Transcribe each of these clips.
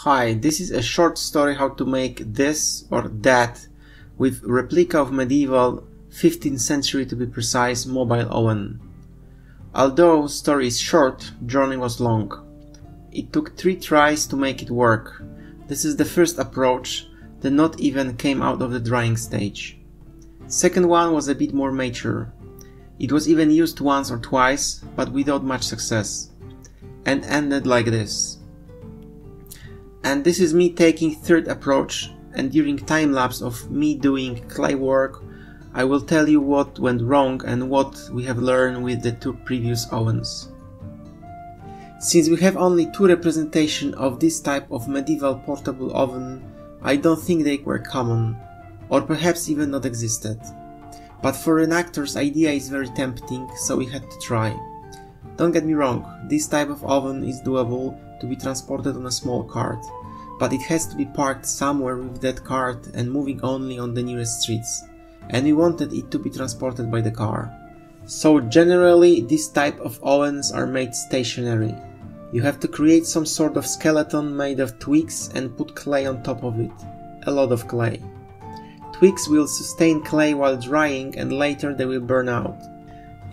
Hi, this is a short story how to make this or that with replica of medieval 15th century, to be precise, mobile oven. Although story is short, journey was long. It took 3 tries to make it work. This is the first approach that not even came out of the drying stage. Second one was a bit more mature. It was even used once or twice, but without much success, and ended like this. And this is me taking third approach, and during time lapse of me doing clay work, I will tell you what went wrong and what we have learned with the 2 previous ovens. Since we have only 2 representations of this type of medieval portable oven, I don't think they were common, or perhaps even not existed. But for reenactors, idea is very tempting, so we had to try. Don't get me wrong, this type of oven is doable to be transported on a small cart, but it has to be parked somewhere with that cart and moving only on the nearest streets, and we wanted it to be transported by the car. So generally this type of ovens are made stationary. You have to create some sort of skeleton made of twigs and put clay on top of it. A lot of clay. Twigs will sustain clay while drying and later they will burn out.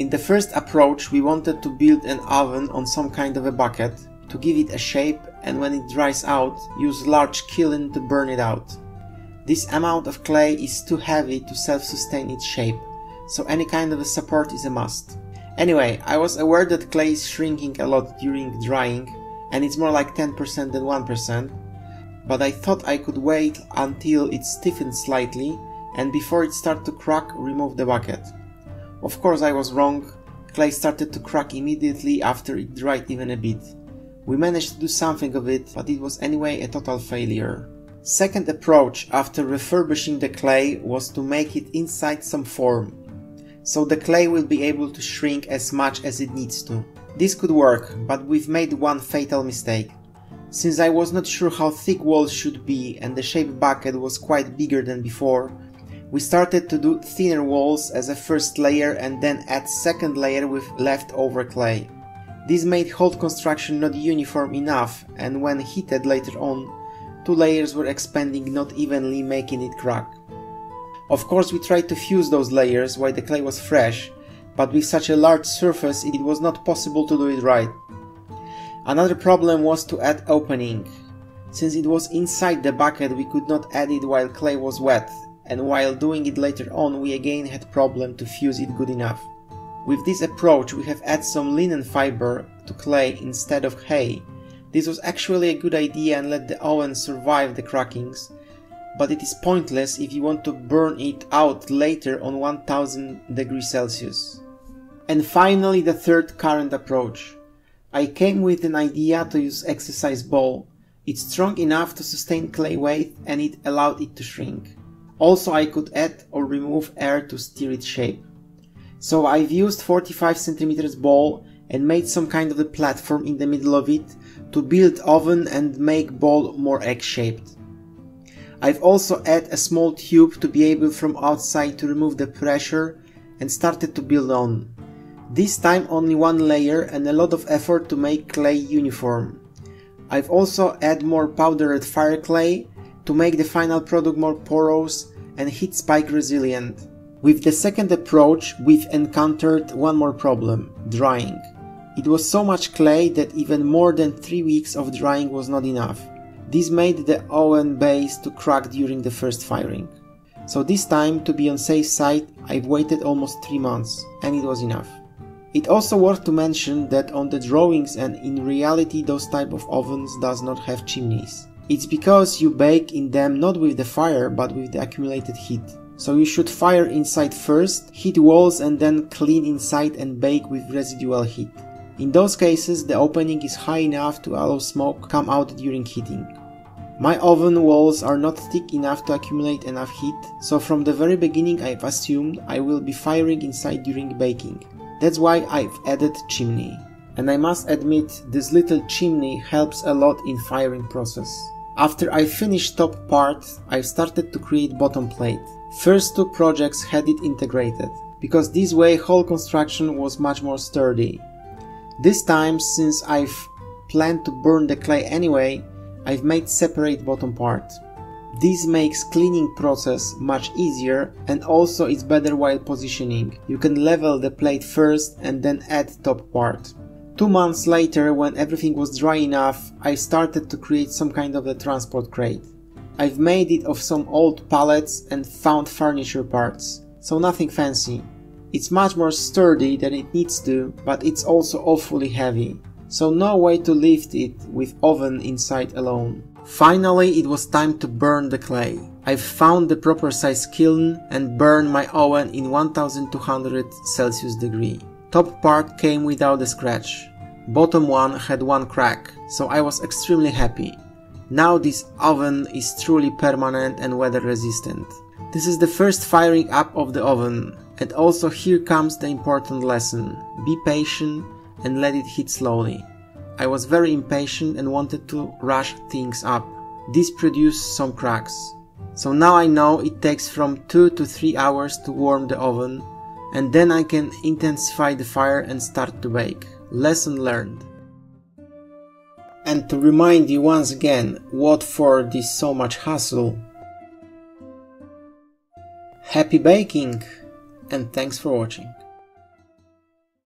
In the first approach we wanted to build an oven on some kind of a bucket to give it a shape, and when it dries out, use large kiln to burn it out. This amount of clay is too heavy to self-sustain its shape, so any kind of a support is a must. Anyway, I was aware that clay is shrinking a lot during drying, and it's more like 10% than 1%, but I thought I could wait until it stiffens slightly, and before it started to crack, remove the bucket. Of course I was wrong, clay started to crack immediately after it dried even a bit. We managed to do something of it, but it was anyway a total failure. Second approach after refurbishing the clay was to make it inside some form, so the clay will be able to shrink as much as it needs to. This could work, but we've made one fatal mistake. Since I was not sure how thick walls should be and the shape bucket was quite bigger than before, we started to do thinner walls as a first layer and then add second layer with leftover clay. This made whole construction not uniform enough, and when heated later on, 2 layers were expanding not evenly, making it crack. Of course we tried to fuse those layers while the clay was fresh, but with such a large surface it was not possible to do it right. Another problem was to add opening. Since it was inside the bucket we could not add it while clay was wet, and while doing it later on we again had problem to fuse it good enough. With this approach we have added some linen fiber to clay instead of hay. This was actually a good idea and let the oven survive the crackings, but it is pointless if you want to burn it out later on 1000 degrees Celsius. And finally the third current approach. I came with an idea to use exercise ball. It's strong enough to sustain clay weight and it allowed it to shrink. Also I could add or remove air to steer its shape. So I've used 45 cm ball and made some kind of a platform in the middle of it to build oven and make ball more egg-shaped. I've also added a small tube to be able from outside to remove the pressure and started to build on. This time only 1 layer and a lot of effort to make clay uniform. I've also added more powdered fire clay to make the final product more porous and heat spike resilient. With the second approach we've encountered one more problem: drying. It was so much clay that even more than 3 weeks of drying was not enough. This made the oven base to crack during the first firing. So this time, to be on safe side, I've waited almost 3 months, and it was enough. It also worth to mention that on the drawings and in reality those type of ovens does not have chimneys. It's because you bake in them not with the fire but with the accumulated heat. So you should fire inside first, heat walls and then clean inside and bake with residual heat. In those cases the opening is high enough to allow smoke come out during heating. My oven walls are not thick enough to accumulate enough heat, so from the very beginning I've assumed I will be firing inside during baking. That's why I've added chimney. And I must admit this little chimney helps a lot in firing process. After I finished top part, I started to create bottom plate. First 2 projects had it integrated, because this way whole construction was much more sturdy. This time, since I've planned to burn the clay anyway, I've made separate bottom part. This makes cleaning process much easier, and also it's better while positioning. You can level the plate first and then add top part. 2 months later, when everything was dry enough, I started to create some kind of a transport crate. I've made it of some old pallets and found furniture parts, so nothing fancy. It's much more sturdy than it needs to, but it's also awfully heavy, so no way to lift it with oven inside alone. Finally, it was time to burn the clay. I've found the proper size kiln and burned my oven in 1200 Celsius degree. Top part came without a scratch. Bottom one had one crack, so I was extremely happy. Now this oven is truly permanent and weather resistant. This is the first firing up of the oven, and also here comes the important lesson. Be patient and let it heat slowly. I was very impatient and wanted to rush things up. This produced some cracks. So now I know it takes from 2 to 3 hours to warm the oven, and then I can intensify the fire and start to bake. Lesson learned. And to remind you once again, what for this so much hassle? Happy baking, and thanks for watching.